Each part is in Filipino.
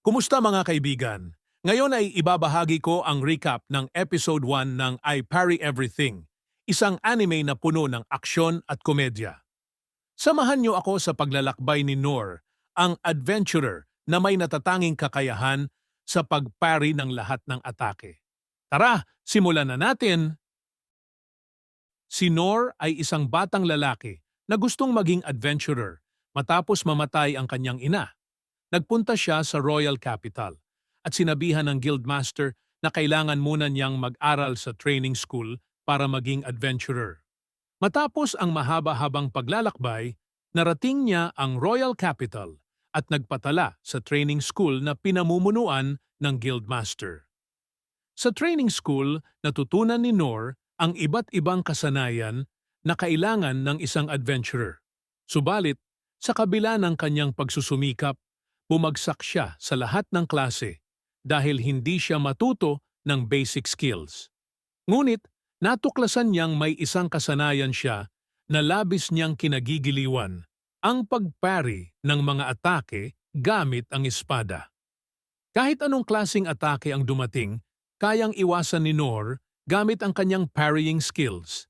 Kumusta mga kaibigan? Ngayon ay ibabahagi ko ang recap ng Episode 1 ng I Parry Everything, isang anime na puno ng aksyon at komedya. Samahan niyo ako sa paglalakbay ni Noor, ang adventurer na may natatanging kakayahan sa pagpari ng lahat ng atake. Tara, simulan na natin! Si Noor ay isang batang lalaki na gustong maging adventurer matapos mamatay ang kanyang ina. Nagpunta siya sa Royal Capital at sinabihan ng Guildmaster na kailangan muna niyang mag-aral sa training school para maging adventurer. Matapos ang mahaba-habang paglalakbay, narating niya ang Royal Capital at nagpatala sa training school na pinamumunuan ng Guildmaster. Sa training school, natutunan ni Noor ang iba't ibang kasanayan na kailangan ng isang adventurer. Subalit, sa kabila ng kanyang pagsusumikap, bumagsak siya sa lahat ng klase dahil hindi siya matuto ng basic skills. Ngunit, natuklasan niyang may isang kasanayan siya na labis niyang kinagigiliwan, ang pagpari ng mga atake gamit ang espada. Kahit anong klasing atake ang dumating, kayang iwasan ni Noor gamit ang kanyang parrying skills.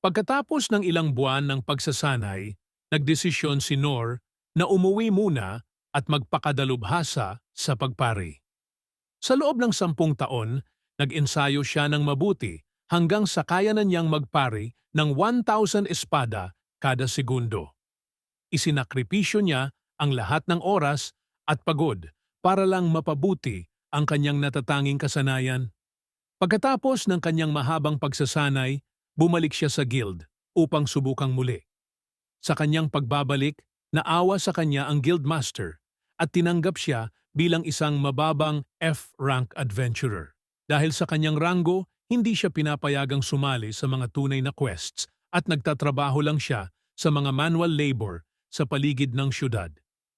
Pagkatapos ng ilang buwan ng pagsasanay, nagdesisyon si Noor na umuwi muna at magpakadalubhasa sa pagpari. Sa loob ng 10 taon, nag-ensayo siya ng mabuti hanggang sa kaya na niyang magpari ng 1,000 espada kada segundo. Isinakripisyo niya ang lahat ng oras at pagod para lang mapabuti ang kanyang natatanging kasanayan. Pagkatapos ng kanyang mahabang pagsasanay, bumalik siya sa guild upang subukang muli. Sa kanyang pagbabalik, naawa sa kanya ang Guildmaster at tinanggap siya bilang isang mababang F-rank adventurer. Dahil sa kanyang ranggo, hindi siya pinapayagang sumali sa mga tunay na quests at nagtatrabaho lang siya sa mga manual labor sa paligid ng syudad.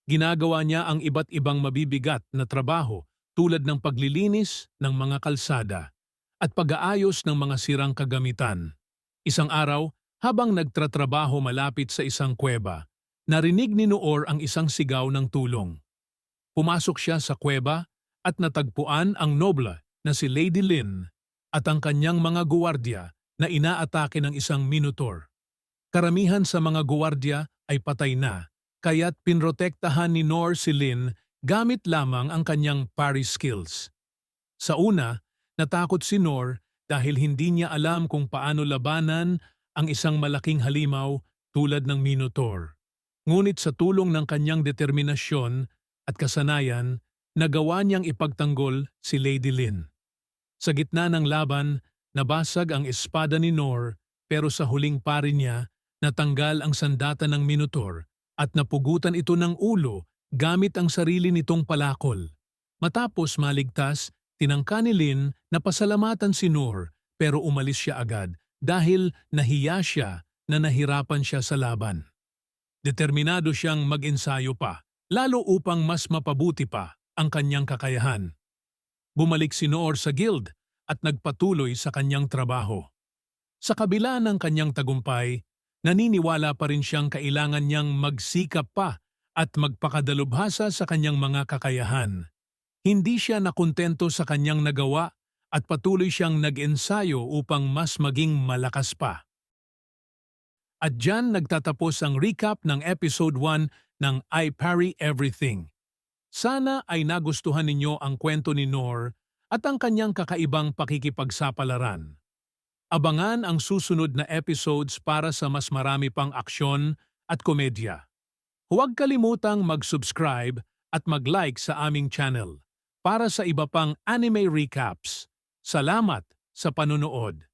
Ginagawa niya ang iba't ibang mabibigat na trabaho tulad ng paglilinis ng mga kalsada at pag-aayos ng mga sirang kagamitan. Isang araw, habang nagtatrabaho malapit sa isang kuweba, narinig ni Noor ang isang sigaw ng tulong. Pumasok siya sa kuweba at natagpuan ang nobla na si Lady Lin at ang kanyang mga guwardiya na inaatake ng isang minotaur. Karamihan sa mga guwardiya ay patay na, kaya't pinrotektahan ni Noor si Lin gamit lamang ang kanyang parry skills. Sa una, natakot si Noor dahil hindi niya alam kung paano labanan ang isang malaking halimaw tulad ng minotaur. Ngunit sa tulong ng kanyang determinasyon at kasanayan, nagawa niyang ipagtanggol si Lady Lin. Sa gitna ng laban, nabasag ang espada ni Noor pero sa huling pari niya, natanggal ang sandata ng minotaur at napugutan ito ng ulo gamit ang sarili nitong palakol. Matapos maligtas, tinangka ni Lin na pasalamatan si Noor pero umalis siya agad dahil nahiya siya na nahirapan siya sa laban. Determinado siyang mag-ensayo pa, lalo upang mas mapabuti pa ang kanyang kakayahan. Bumalik si Noor sa guild at nagpatuloy sa kanyang trabaho. Sa kabila ng kanyang tagumpay, naniniwala pa rin siyang kailangan niyang magsikap pa at magpakadalubhasa sa kanyang mga kakayahan. Hindi siya nakontento sa kanyang nagawa at patuloy siyang nag-ensayo upang mas maging malakas pa. At diyan nagtatapos ang recap ng Episode 1 ng I Parry Everything. Sana ay nagustuhan ninyo ang kwento ni Noor at ang kanyang kakaibang pakikipagsapalaran. Abangan ang susunod na episodes para sa mas marami pang aksyon at komedya. Huwag kalimutang mag-subscribe at mag-like sa aming channel para sa iba pang anime recaps. Salamat sa panunood!